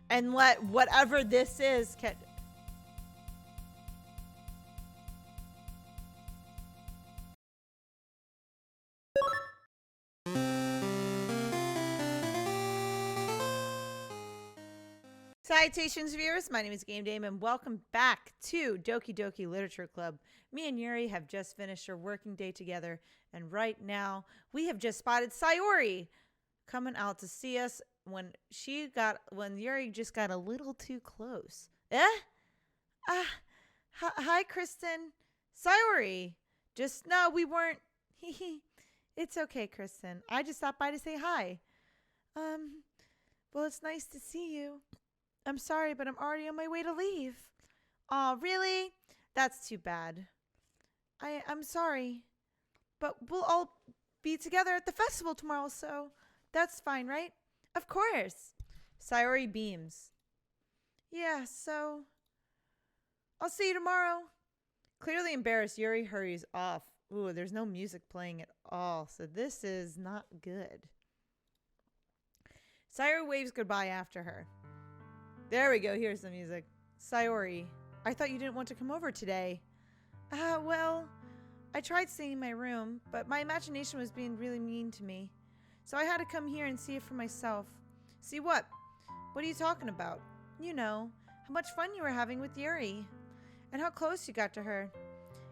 and let whatever this is can. Salutations, viewers. My name is Game Dame, and welcome back to Doki Literature Club. Me and Yuri have just finished our working day together, and right now we have just spotted Sayori coming out to see us when Yuri just got a little too close. Hi, Kristen. Sayori. No, we weren't. It's okay, Kristen. I just stopped by to say hi. Well, it's nice to see you. I'm sorry, but I'm already on my way to leave. Aw, really? That's too bad. I'm sorry. But we'll all be together at the festival tomorrow, so that's fine, right? Of course. Sayori beams. Yeah, so I'll see you tomorrow. Clearly embarrassed, Yuri hurries off. Ooh, there's no music playing at all, so this is not good. Sayori waves goodbye after her. There we go. Here's the music. Sayori, I thought you didn't want to come over today. Well, I tried staying in my room, but my imagination was being really mean to me. So I had to come here and see it for myself. See what? What are you talking about? You know, how much fun you were having with Yuri. And how close you got to her.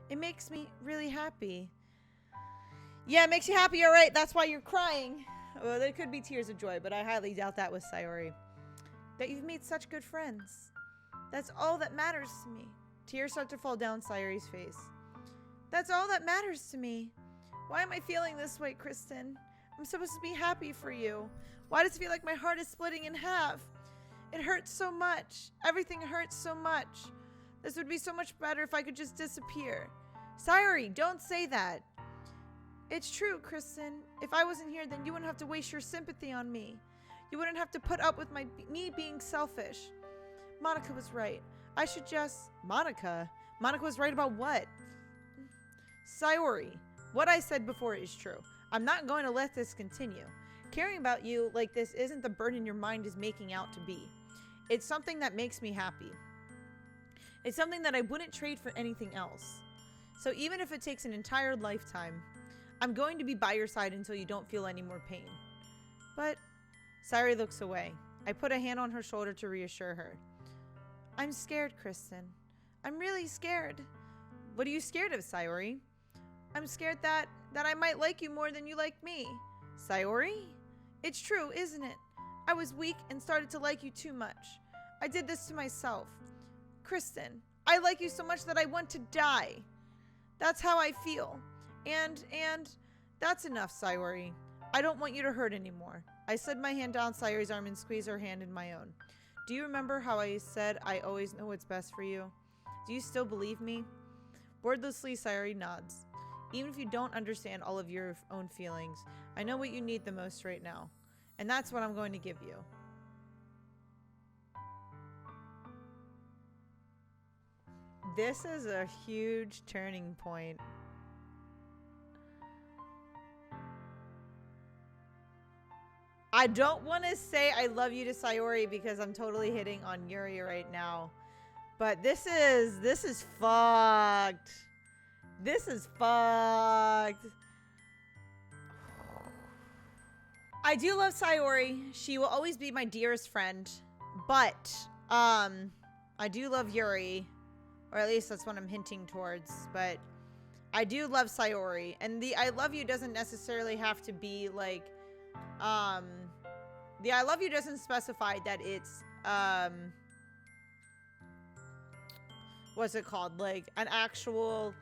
It makes me really happy. Yeah, it makes you happy, alright. That's why you're crying. Well, there could be tears of joy, but I highly doubt that with Sayori. That you've made such good friends. That's all that matters to me. Tears start to fall down Sayori's face. That's all that matters to me. Why am I feeling this way, Kristen? I'm supposed to be happy for you. Why does it feel like my heart is splitting in half? It hurts so much. Everything hurts so much. This would be so much better if I could just disappear. Sayori, don't say that. It's true, Kristen. If I wasn't here, then you wouldn't have to waste your sympathy on me. You wouldn't have to put up with me being selfish. Monica was right. I should just... Monica? Monica was right about what? Sayori, what I said before is true. I'm not going to let this continue. Caring about you like this isn't the burden your mind is making out to be. It's something that makes me happy. It's something that I wouldn't trade for anything else. So even if it takes an entire lifetime, I'm going to be by your side until you don't feel any more pain. But... Sayori looks away. I put a hand on her shoulder to reassure her. I'm scared, Kristen. I'm really scared. What are you scared of, Sayori? I'm scared that I might like you more than you like me. Sayori? It's true, isn't it? I was weak and started to like you too much. I did this to myself. Kristen, I like you so much that I want to die. That's how I feel. And that's enough, Sayori. I don't want you to hurt anymore. I slid my hand down Sayori's arm and squeezed her hand in my own. Do you remember how I said I always know what's best for you? Do you still believe me? Wordlessly, Sayori nods. Even if you don't understand all of your own feelings, I know what you need the most right now. And that's what I'm going to give you. This is a huge turning point. I don't want to say I love you to Sayori because I'm totally hitting on Yuri right now. But this is fucked. This is fucked. I do love Sayori. She will always be my dearest friend. But I do love Yuri. Or at least that's what I'm hinting towards. But I do love Sayori. And the I love you doesn't necessarily have to be like the I love you doesn't specify that it's what's it called, like an actual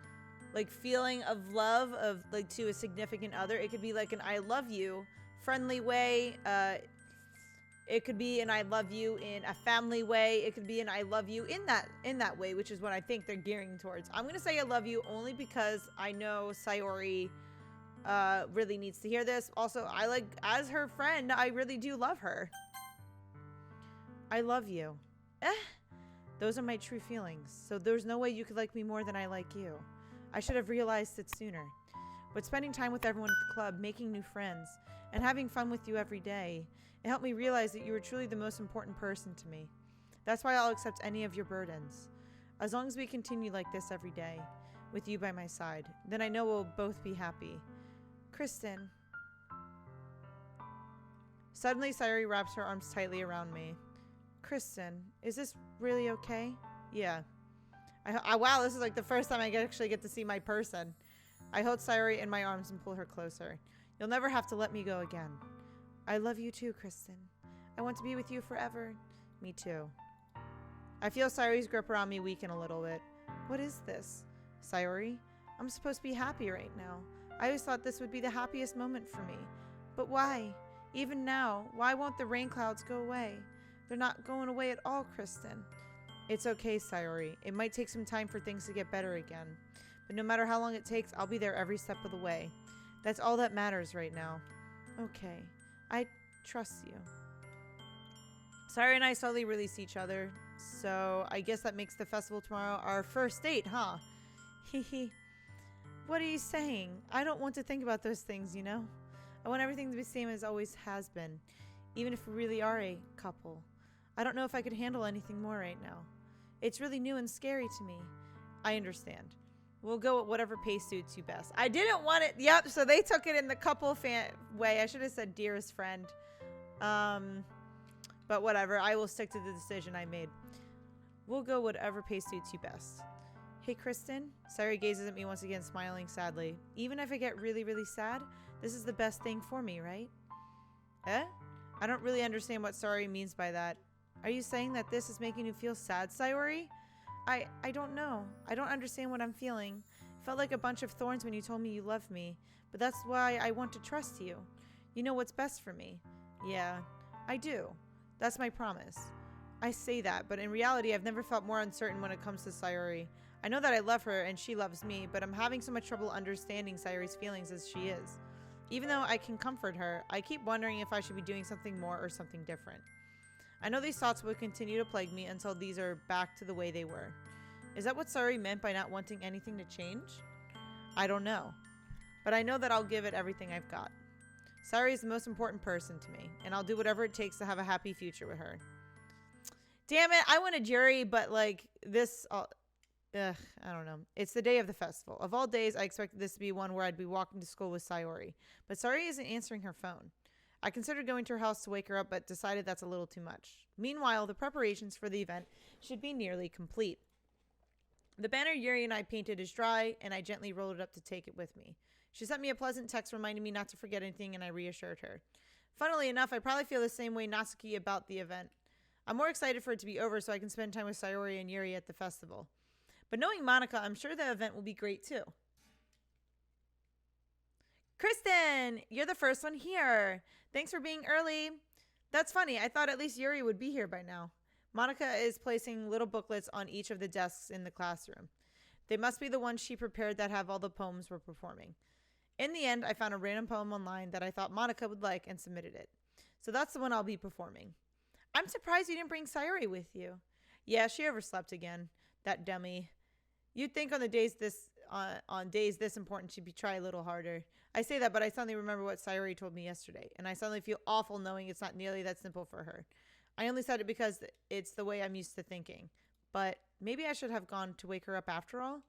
like feeling of love of like to a significant other. It could be like an I love you friendly way. It could be an I love you in a family way. It could be an I love you in that way, which is what I think they're gearing towards. I'm gonna say I love you only because I know Sayori really needs to hear this. Also, I like, as her friend, I really do love her. I love you. Those are my true feelings. So there's no way you could like me more than I like you. I should have realized it sooner. But spending time with everyone at the club, making new friends, and having fun with you every day, It helped me realize that you were truly the most important person to me. That's why I'll accept any of your burdens. As long as we continue like this every day, with you by my side, then I know we'll both be happy. Kristen. Suddenly, Sayori wraps her arms tightly around me. Kristen, is this really okay? Yeah. Wow, this is like the first time I actually get to see my person. I hold Sayori in my arms and pull her closer. You'll never have to let me go again. I love you too, Kristen. I want to be with you forever. Me too. I feel Sayori's grip around me weaken a little bit. What is this? Sayori, I'm supposed to be happy right now. I always thought this would be the happiest moment for me. But why? Even now, why won't the rain clouds go away? They're not going away at all, Kristen. It's okay, Sayori. It might take some time for things to get better again. But no matter how long it takes, I'll be there every step of the way. That's all that matters right now. Okay. I trust you. Sayori and I slowly release each other. So I guess that makes the festival tomorrow our first date, huh? Hehe. What are you saying? I don't want to think about those things, you know? I want everything to be the same as always has been. Even if we really are a couple. I don't know if I could handle anything more right now. It's really new and scary to me. I understand. We'll go at whatever pace suits you best. I didn't want it. Yep, so they took it in the couple way. I should have said dearest friend. But whatever. I will stick to the decision I made. We'll go whatever pace suits you best. Hey, Kristen. Sayori gazes at me once again, smiling sadly. Even if I get really, really sad, this is the best thing for me, right? Eh? I don't really understand what Sayori means by that. Are you saying that this is making you feel sad, Sayori? I don't know. I don't understand what I'm feeling. It felt like a bunch of thorns when you told me you loved me. But that's why I want to trust you. You know what's best for me. Yeah, I do. That's my promise. I say that, but in reality, I've never felt more uncertain when it comes to Sayori. I know that I love her and she loves me, but I'm having so much trouble understanding Sayori's feelings as she is. Even though I can comfort her, I keep wondering if I should be doing something more or something different. I know these thoughts will continue to plague me until these are back to the way they were. Is that what Sayori meant by not wanting anything to change? I don't know. But I know that I'll give it everything I've got. Sayori is the most important person to me, and I'll do whatever it takes to have a happy future with her. Damn it, I wanted Yuri, but like this... I don't know. It's the day of the festival. Of all days, I expected this to be one where I'd be walking to school with Sayori. But Sayori isn't answering her phone. I considered going to her house to wake her up, but decided that's a little too much. Meanwhile, the preparations for the event should be nearly complete. The banner Yuri and I painted is dry, and I gently rolled it up to take it with me. She sent me a pleasant text reminding me not to forget anything, and I reassured her. Funnily enough, I probably feel the same way Natsuki about the event. I'm more excited for it to be over so I can spend time with Sayori and Yuri at the festival. But knowing Monica, I'm sure the event will be great too. Kristen, you're the first one here. Thanks for being early. That's funny. I thought at least Yuri would be here by now. Monica is placing little booklets on each of the desks in the classroom. They must be the ones she prepared that have all the poems we're performing. In the end, I found a random poem online that I thought Monica would like and submitted it. So that's the one I'll be performing. I'm surprised you didn't bring Sayori with you. Yeah, she overslept again. That dummy. You'd think on days this important she'd try a little harder. I say that, but I suddenly remember what Sayori told me yesterday, and I suddenly feel awful knowing it's not nearly that simple for her. I only said it because it's the way I'm used to thinking. But maybe I should have gone to wake her up after all?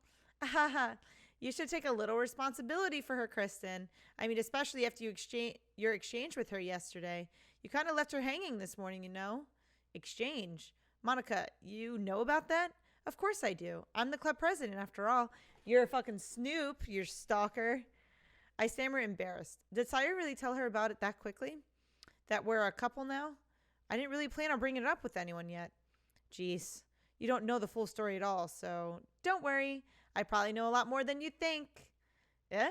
Ahaha. You should take a little responsibility for her, Kristen. I mean, especially after your exchange with her yesterday. You kind of left her hanging this morning, you know? Exchange? Monica, you know about that? Of course I do. I'm the club president, after all. You're a fucking snoop, you stalker. I stammer, embarrassed. Did Sayori really tell her about it that quickly? That we're a couple now? I didn't really plan on bringing it up with anyone yet. Jeez, you don't know the full story at all, so don't worry. I probably know a lot more than you think. Eh?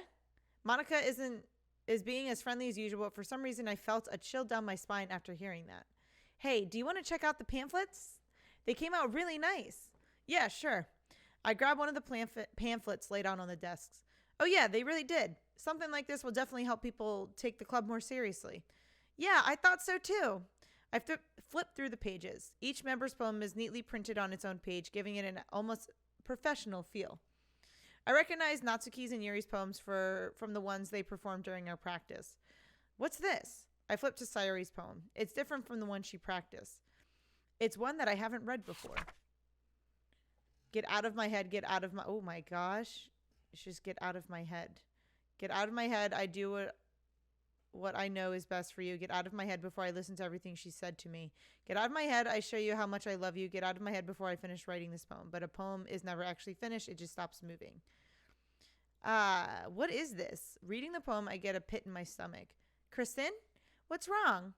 Monica is being as friendly as usual, but for some reason I felt a chill down my spine after hearing that. Hey, do you want to check out the pamphlets? They came out really nice. Yeah, sure. I grabbed one of the pamphlets laid out on the desks. Oh yeah, they really did. Something like this will definitely help people take the club more seriously. Yeah, I thought so too. I flipped through the pages. Each member's poem is neatly printed on its own page, giving it an almost professional feel. I recognized Natsuki's and Yuri's poems from the ones they performed during our practice. What's this? I flipped to Sayori's poem. It's different from the one she practiced. It's one that I haven't read before. Get out of my head. Get out of my... Oh my gosh. Just get out of my head. Get out of my head. I do what I know is best for you. Get out of my head before I listen to everything she said to me. Get out of my head. I show you how much I love you. Get out of my head before I finish writing this poem. But a poem is never actually finished. It just stops moving. What is this? Reading the poem, I get a pit in my stomach. Kristen? What's wrong?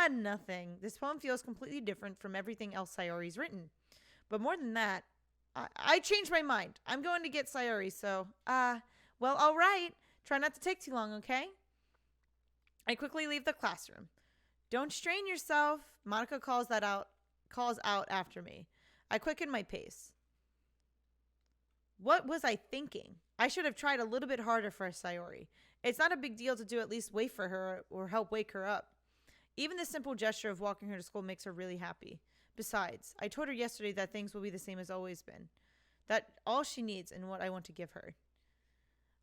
Nothing. This poem feels completely different from everything else Sayori's written. But more than that, I changed my mind. I'm going to get Sayori, so, well, all right. Try not to take too long, okay? I quickly leave the classroom. Don't strain yourself. Monica calls out after me. I quicken my pace. What was I thinking? I should have tried a little bit harder for Sayori. It's not a big deal to do at least wait for her or help wake her up. Even the simple gesture of walking her to school makes her really happy. Besides, I told her yesterday that things will be the same as always been. That all she needs and what I want to give her.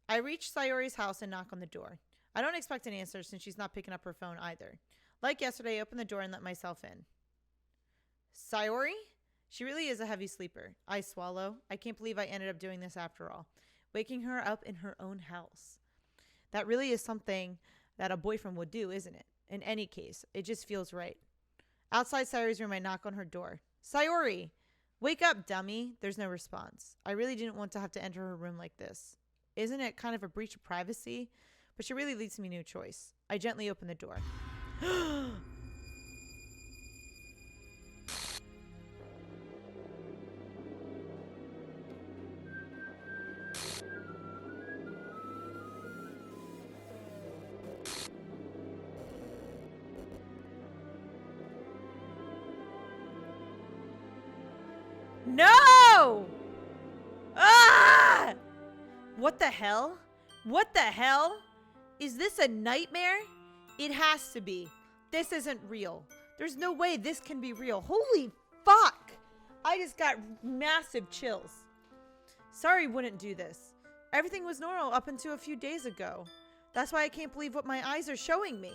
I reach Sayori's house and knock on the door. I don't expect an answer since she's not picking up her phone either. Like yesterday, I open the door and let myself in. Sayori? She really is a heavy sleeper. I swallow. I can't believe I ended up doing this after all. Waking her up in her own house. That really is something that a boyfriend would do, isn't it? In any case, it just feels right. Outside Sayori's room, I knock on her door. Sayori! Wake up, dummy. There's no response. I really didn't want to have to enter her room like this. Isn't it kind of a breach of privacy? But she really leaves me no choice. I gently open the door. No! Ah! What the hell? What the hell? Is this a nightmare? It has to be. This isn't real. There's no way this can be real. Holy fuck! I just got massive chills. Sorry wouldn't do this. Everything was normal up until a few days ago. That's why I can't believe what my eyes are showing me.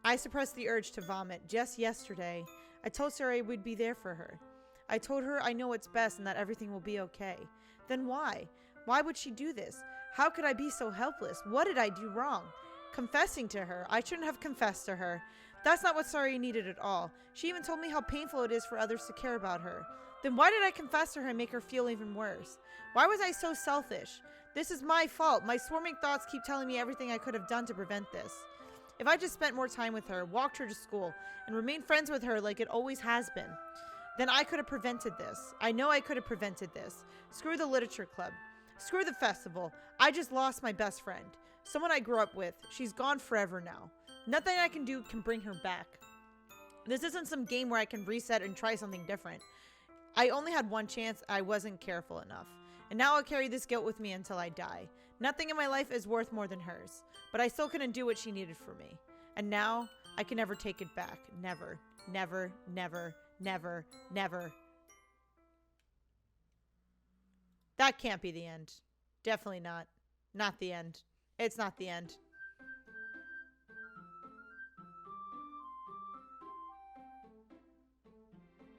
I suppressed the urge to vomit just yesterday. I told Sarah we'd be there for her. I told her I know what's best and that everything will be okay. Then why? Why would she do this? How could I be so helpless? What did I do wrong? Confessing to her. I shouldn't have confessed to her. That's not what Sari needed at all. She even told me how painful it is for others to care about her. Then why did I confess to her and make her feel even worse? Why was I so selfish? This is my fault. My swarming thoughts keep telling me everything I could have done to prevent this. If I just spent more time with her, walked her to school, and remained friends with her like it always has been, then I could have prevented this. I know I could have prevented this. Screw the literature club. Screw the festival. I just lost my best friend. Someone I grew up with. She's gone forever now. Nothing I can do can bring her back. This isn't some game where I can reset and try something different. I only had one chance. I wasn't careful enough. And now I'll carry this guilt with me until I die. Nothing in my life is worth more than hers. But I still couldn't do what she needed for me. And now I can never take it back. Never, never, never, never, never. That can't be the end. Definitely not. Not the end. It's not the end.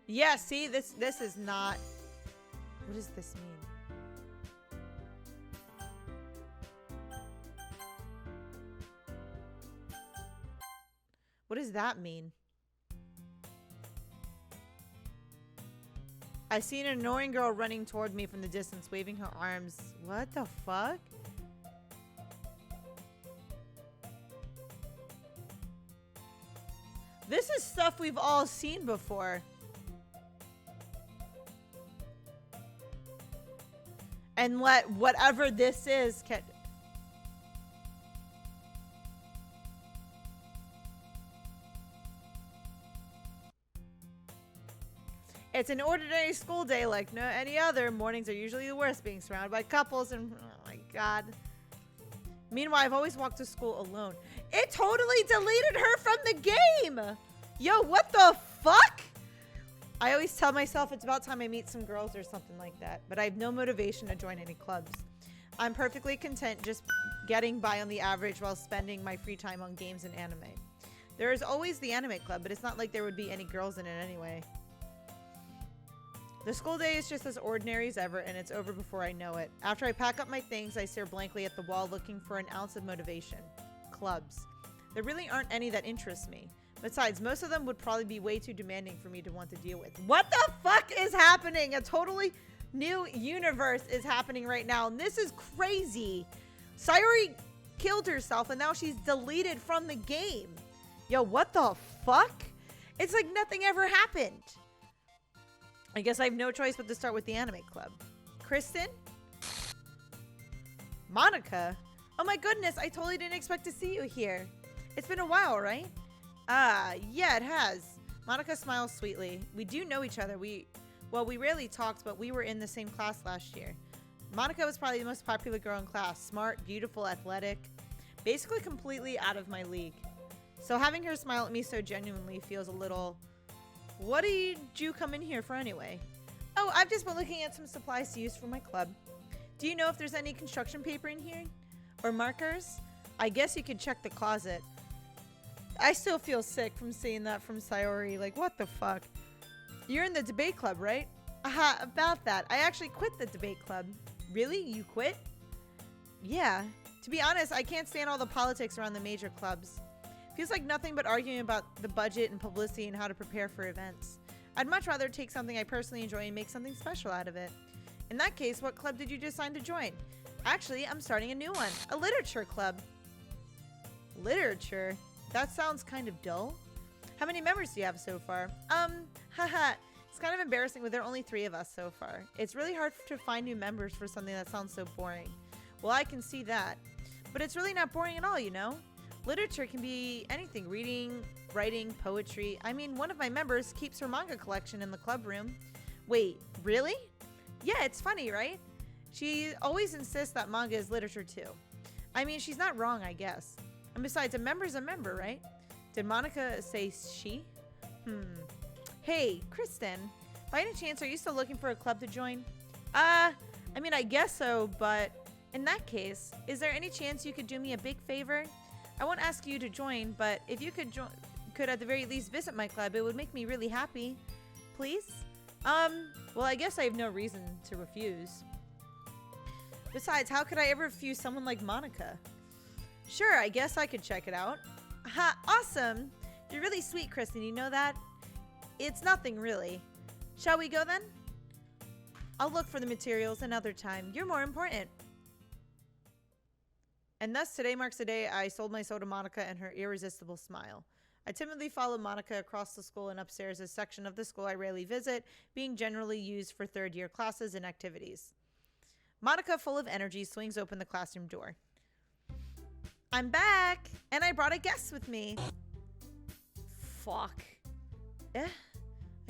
Yeah, see, this is not... What does this mean? What does that mean? I see an annoying girl running toward me from the distance, waving her arms. What the fuck? This is stuff we've all seen before. And let whatever this is can... It's an ordinary school day like no any other. Mornings are usually the worst, being surrounded by couples and... Oh my god. Meanwhile, I've always walked to school alone. It totally deleted her from the game! Yo, what the fuck? I always tell myself it's about time I meet some girls or something like that, but I have no motivation to join any clubs. I'm perfectly content just getting by on the average while spending my free time on games and anime. There is always the anime club, but it's not like there would be any girls in it anyway. The school day is just as ordinary as ever, and it's over before I know it. After I pack up my things, I stare blankly at the wall looking for an ounce of motivation. Clubs. There really aren't any that interest me. Besides, most of them would probably be way too demanding for me to want to deal with. What the fuck is happening? A totally new universe is happening right now, and this is crazy. Sayori killed herself, and now she's deleted from the game. Yo, what the fuck? It's like nothing ever happened. I guess I have no choice but to start with the anime club. Kristen? Monica? Oh my goodness, I totally didn't expect to see you here. It's been a while, right? Yeah, it has. Monica smiles sweetly. We do know each other. We rarely talked, but we were in the same class last year. Monica was probably the most popular girl in class. Smart, beautiful, athletic. Basically completely out of my league. So having her smile at me so genuinely feels a little... What did you come in here for anyway? Oh, I've just been looking at some supplies to use for my club. Do you know if there's any construction paper in here? Or markers? I guess you could check the closet. I still feel sick from seeing that from Sayori. Like, what the fuck? You're in the debate club, right? Aha, about that. I actually quit the debate club. Really? You quit? Yeah. To be honest, I can't stand all the politics around the major clubs. Feels like nothing but arguing about the budget and publicity and how to prepare for events. I'd much rather take something I personally enjoy and make something special out of it. In that case, what club did you decide to join? Actually, I'm starting a new one. A literature club. Literature? That sounds kind of dull. How many members do you have so far? Haha. It's kind of embarrassing, but there are only 3 of us so far. It's really hard to find new members for something that sounds so boring. Well, I can see that. But it's really not boring at all, you know? Literature can be anything. Reading, writing, poetry. I mean, one of my members keeps her manga collection in the club room. Wait, really? Yeah, it's funny, right? She always insists that manga is literature too. I mean, she's not wrong, I guess. And besides, a member's a member, right? Did Monica say she? Hey, Kristen. By any chance, are you still looking for a club to join? I mean, I guess so, but in that case, is there any chance you could do me a big favor? I won't ask you to join, but if you could at the very least visit my club, it would make me really happy. Please? Well, I guess I have no reason to refuse. Besides, how could I ever refuse someone like Monica? Sure, I guess I could check it out. Ha, awesome! You're really sweet, Kristen, you know that? It's nothing, really. Shall we go then? I'll look for the materials another time. You're more important. And thus, today marks the day I sold my soul to Monica and her irresistible smile. I timidly followed Monica across the school and upstairs, a section of the school I rarely visit, being generally used for third-year classes and activities. Monica, full of energy, swings open the classroom door. I'm back, and I brought a guest with me. Fuck. I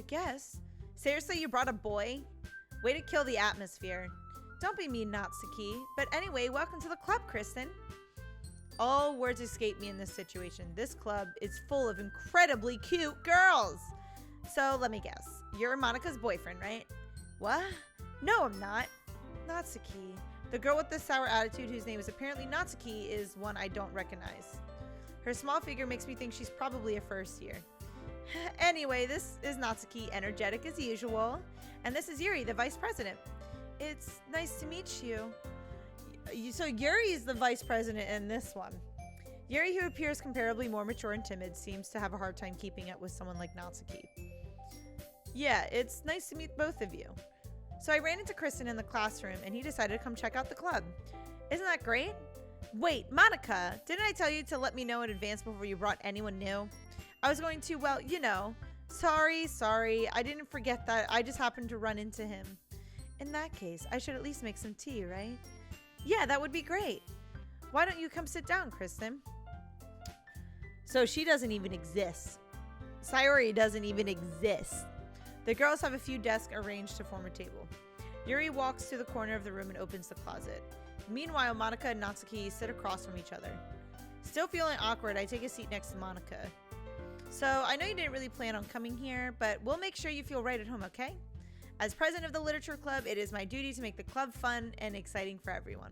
guess. Seriously, you brought a boy? Way to kill the atmosphere. Don't be mean, Natsuki. But anyway, welcome to the club, Kristen. All words escape me in this situation. This club is full of incredibly cute girls. So let me guess. You're Monica's boyfriend, right? What? No, I'm not. Natsuki. The girl with the sour attitude whose name is apparently Natsuki is one I don't recognize. Her small figure makes me think she's probably a first year. Anyway, this is Natsuki, energetic as usual. And this is Yuri, the vice president. It's nice to meet you. So Yuri is the vice president in this one. Yuri, who appears comparably more mature and timid, seems to have a hard time keeping up with someone like Natsuki. Yeah, it's nice to meet both of you. So I ran into Kristen in the classroom, and he decided to come check out the club. Isn't that great? Wait, Monica, didn't I tell you to let me know in advance before you brought anyone new? I was going to, well, you know. Sorry, I didn't forget that. I just happened to run into him. In that case, I should at least make some tea, right? Yeah, that would be great. Why don't you come sit down, Kristen? So she doesn't even exist. Sayori doesn't even exist. The girls have a few desks arranged to form a table. Yuri walks to the corner of the room and opens the closet. Meanwhile, Monica and Natsuki sit across from each other. Still feeling awkward, I take a seat next to Monica. So, I know you didn't really plan on coming here, but we'll make sure you feel right at home, okay? As president of the literature club, it is my duty to make the club fun and exciting for everyone.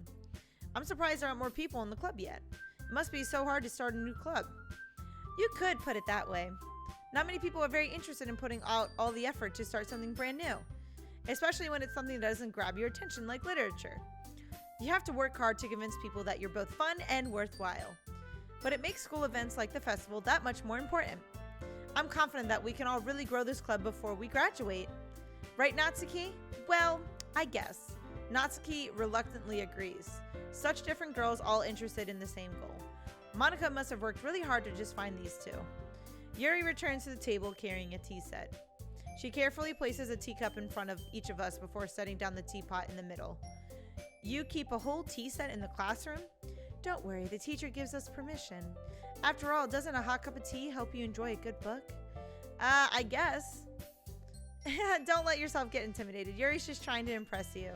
I'm surprised there aren't more people in the club yet. It must be so hard to start a new club. You could put it that way. Not many people are very interested in putting out all the effort to start something brand new, especially when it's something that doesn't grab your attention like literature. You have to work hard to convince people that you're both fun and worthwhile. But it makes school events like the festival that much more important. I'm confident that we can all really grow this club before we graduate. Right, Natsuki? Well, I guess. Natsuki reluctantly agrees. Such different girls all interested in the same goal. Monica must have worked really hard to just find these two. Yuri returns to the table carrying a tea set. She carefully places a teacup in front of each of us before setting down the teapot in the middle. You keep a whole tea set in the classroom? Don't worry, the teacher gives us permission. After all, doesn't a hot cup of tea help you enjoy a good book? I guess. Don't let yourself get intimidated. Yuri's just trying to impress you.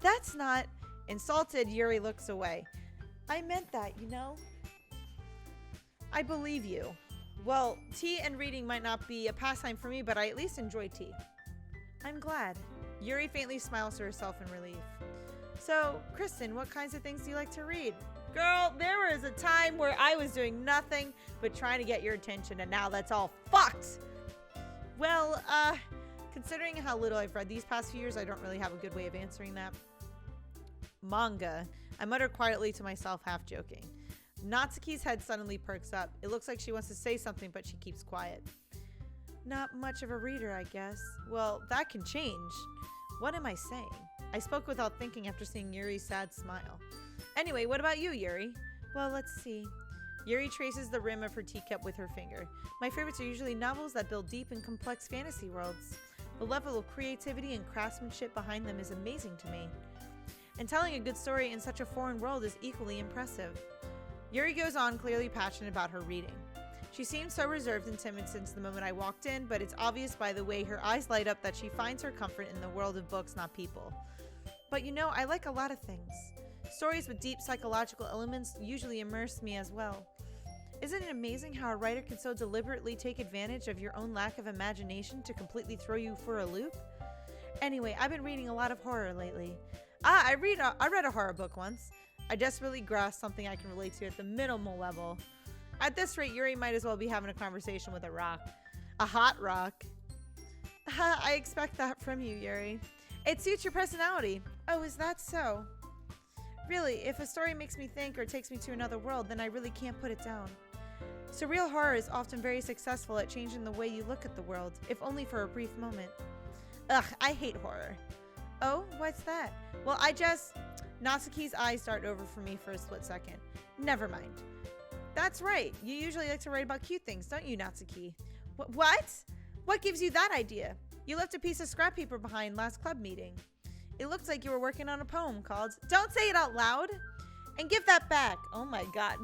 That's not... Insulted, Yuri looks away. I meant that, you know? I believe you. Well, tea and reading might not be a pastime for me, but I at least enjoy tea. I'm glad. Yuri faintly smiles to herself in relief. So, Kristen, what kinds of things do you like to read? Girl, there was a time where I was doing nothing but trying to get your attention, and now that's all fucked! Well, considering how little I've read these past few years, I don't really have a good way of answering that. Manga, I mutter quietly to myself, half joking. Natsuki's head suddenly perks up. It looks like she wants to say something, but she keeps quiet. Not much of a reader, I guess. Well, that can change. What am I saying? I spoke without thinking after seeing Yuri's sad smile. Anyway, what about you, Yuri? Well, let's see. Yuri traces the rim of her teacup with her finger. My favorites are usually novels that build deep and complex fantasy worlds. The level of creativity and craftsmanship behind them is amazing to me. And telling a good story in such a foreign world is equally impressive. Yuri goes on, clearly passionate about her reading. She seems so reserved and timid since the moment I walked in, but it's obvious by the way her eyes light up that she finds her comfort in the world of books, not people. But you know, I like a lot of things. Stories with deep psychological elements usually immerse me as well. Isn't it amazing how a writer can so deliberately take advantage of your own lack of imagination to completely throw you for a loop? Anyway, I've been reading a lot of horror lately. I read a horror book once. I desperately grasped something I can relate to at the minimal level. At this rate, Yuri might as well be having a conversation with a rock. A hot rock. I expect that from you, Yuri. It suits your personality. Oh, is that so? Really, if a story makes me think or takes me to another world, then I really can't put it down. Surreal horror is often very successful at changing the way you look at the world, if only for a brief moment. Ugh, I hate horror. Oh, what's that? Well, Natsuki's eyes dart over for me for a split second. Never mind. That's right. You usually like to write about cute things, don't you, Natsuki? What? What gives you that idea? You left a piece of scrap paper behind last club meeting. It looked like you were working on a poem called... Don't say it out loud! And give that back. Oh my god.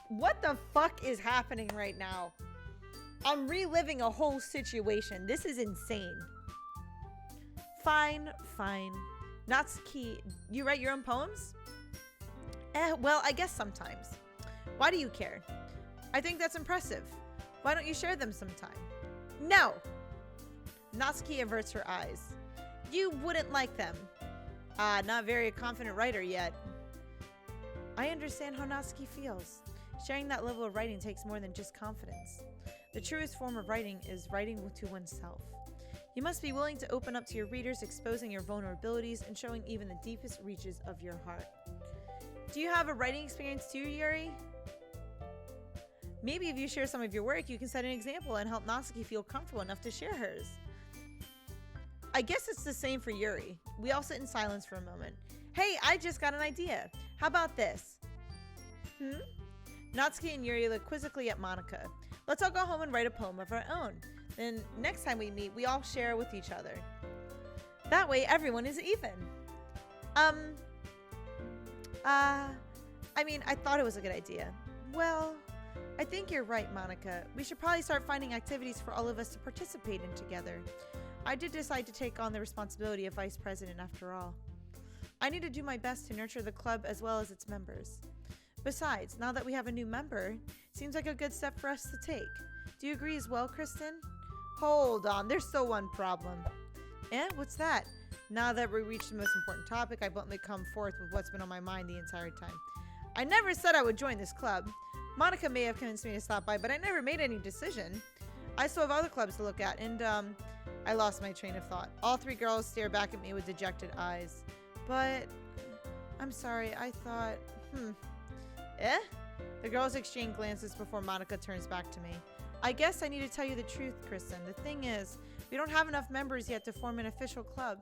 What the fuck is happening right now? I'm reliving a whole situation. This is insane. Fine. Natsuki, you write your own poems? Well, I guess sometimes. Why do you care? I think that's impressive. Why don't you share them sometime? No! Natsuki averts her eyes. You wouldn't like them. Not very a confident writer yet. I understand how Natsuki feels. Sharing that level of writing takes more than just confidence. The truest form of writing is writing to oneself. You must be willing to open up to your readers, exposing your vulnerabilities and showing even the deepest reaches of your heart. Do you have a writing experience too, Yuri? Maybe if you share some of your work, you can set an example and help Natsuki feel comfortable enough to share hers. I guess it's the same for Yuri. We all sit in silence for a moment. Hey, I just got an idea. How about this? Natsuki and Yuri look quizzically at Monica. Let's all go home and write a poem of our own. Then next time we meet, we all share with each other. That way, everyone is even. I thought it was a good idea. Well, I think you're right, Monica. We should probably start finding activities for all of us to participate in together. I did decide to take on the responsibility of vice president after all. I need to do my best to nurture the club as well as its members. Besides, now that we have a new member, seems like a good step for us to take. Do you agree as well, Kristen? Hold on, there's still one problem. Eh? What's that? Now that we reached the most important topic, I bluntly come forth with what's been on my mind the entire time. I never said I would join this club. Monica may have convinced me to stop by, but I never made any decision. I still have other clubs to look at, and, I lost my train of thought. All three girls stare back at me with dejected eyes. But, I'm sorry, I thought, Eh? The girls exchange glances before Monica turns back to me. I guess I need to tell you the truth, Kristen. The thing is, we don't have enough members yet to form an official club.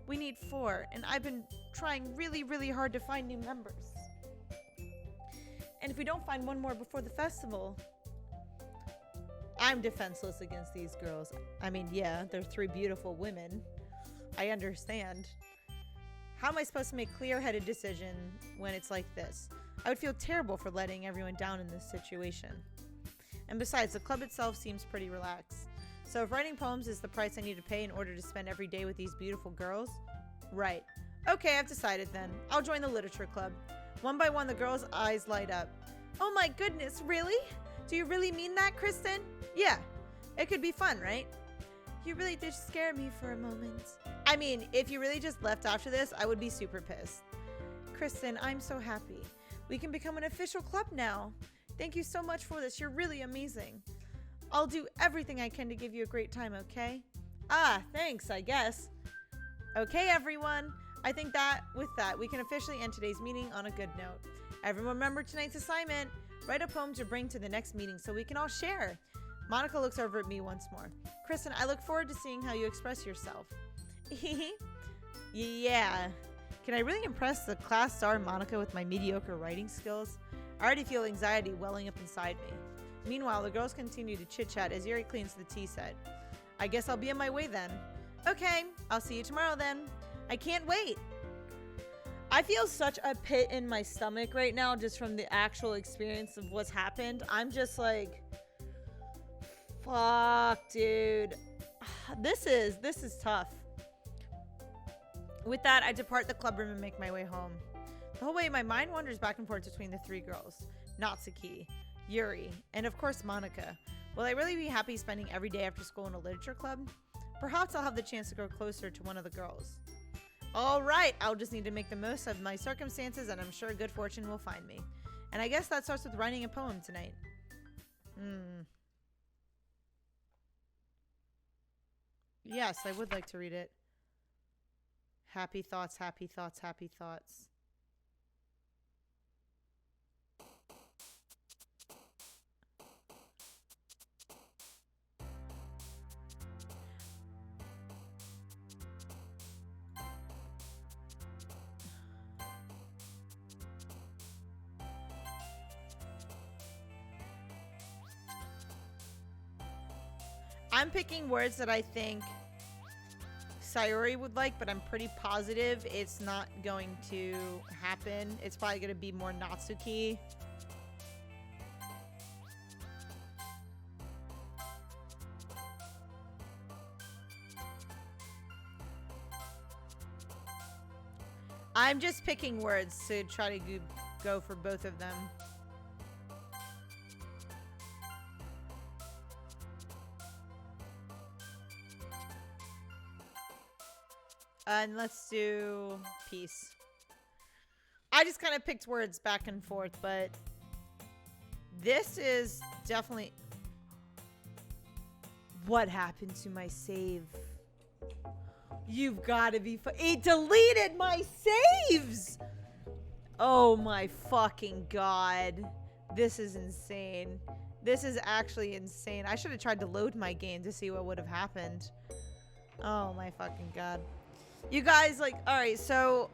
We need 4, and I've been trying really, really hard to find new members. And if we don't find one more before the festival, I'm defenseless against these girls. I mean, yeah, they're 3 beautiful women. I understand. How am I supposed to make a clear-headed decision when it's like this? I would feel terrible for letting everyone down in this situation. And besides, the club itself seems pretty relaxed. So if writing poems is the price I need to pay in order to spend every day with these beautiful girls, right. Okay, I've decided then. I'll join the literature club. One by one, the girls' eyes light up. Oh my goodness, really? Do you really mean that, Kristen? Yeah, it could be fun, right? You really did scare me for a moment. I mean, if you really just left after this, I would be super pissed. Kristen, I'm so happy. We can become an official club now. Thank you so much for this. You're really amazing. I'll do everything I can to give you a great time, okay? Ah, thanks, I guess. Okay, everyone. I think that with that, we can officially end today's meeting on a good note. Everyone remember tonight's assignment. Write a poem to bring to the next meeting so we can all share. Monica looks over at me once more. Kristen, I look forward to seeing how you express yourself. Yeah. Can I really impress the class star Monica with my mediocre writing skills? I already feel anxiety welling up inside me. Meanwhile, the girls continue to chit-chat as Yuri cleans the tea set. I guess I'll be on my way then. Okay, I'll see you tomorrow then. I can't wait. I feel such a pit in my stomach right now just from the actual experience of what's happened. I'm just like, fuck, dude. This is tough. With that, I depart the club room and make my way home. The whole way, my mind wanders back and forth between the 3 girls. Natsuki, Yuri, and of course Monica. Will I really be happy spending every day after school in a literature club? Perhaps I'll have the chance to grow closer to one of the girls. Alright, I'll just need to make the most of my circumstances and I'm sure good fortune will find me. And I guess that starts with writing a poem tonight. Yes, I would like to read it. Happy thoughts, happy thoughts, happy thoughts. I'm picking words that I think Sayori would like, but I'm pretty positive it's not going to happen. It's probably going to be more Natsuki. I'm just picking words to try to go for both of them. And let's do peace. I just kind of picked words back and forth, but this is definitely... What happened to my save? You've got to be... It deleted my saves! Oh my fucking god. This is insane. This is actually insane. I should have tried to load my game to see what would have happened. Oh my fucking god. You guys, like, alright, so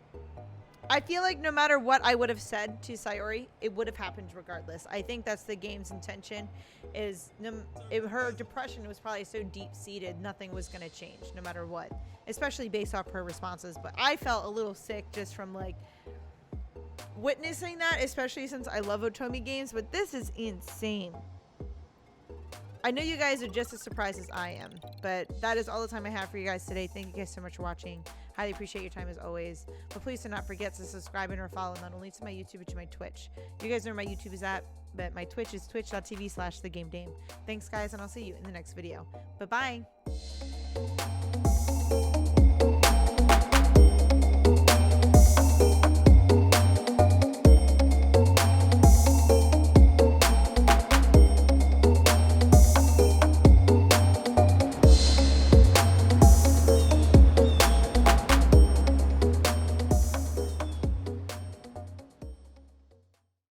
I feel like no matter what I would have said to Sayori, it would have happened regardless. I think that's the game's intention, is her depression was probably so deep-seated, nothing was going to change, no matter what. Especially based off her responses. But I felt a little sick just from, like, witnessing that, especially since I love Otome games, but this is insane. I know you guys are just as surprised as I am, but that is all the time I have for you guys today. Thank you guys so much for watching. Highly appreciate your time as always. But please do not forget to subscribe and or follow not only to my YouTube, but to my Twitch. You guys know where my YouTube is at, but my Twitch is twitch.tv/thegamedame. Thanks, guys, and I'll see you in the next video. Bye-bye.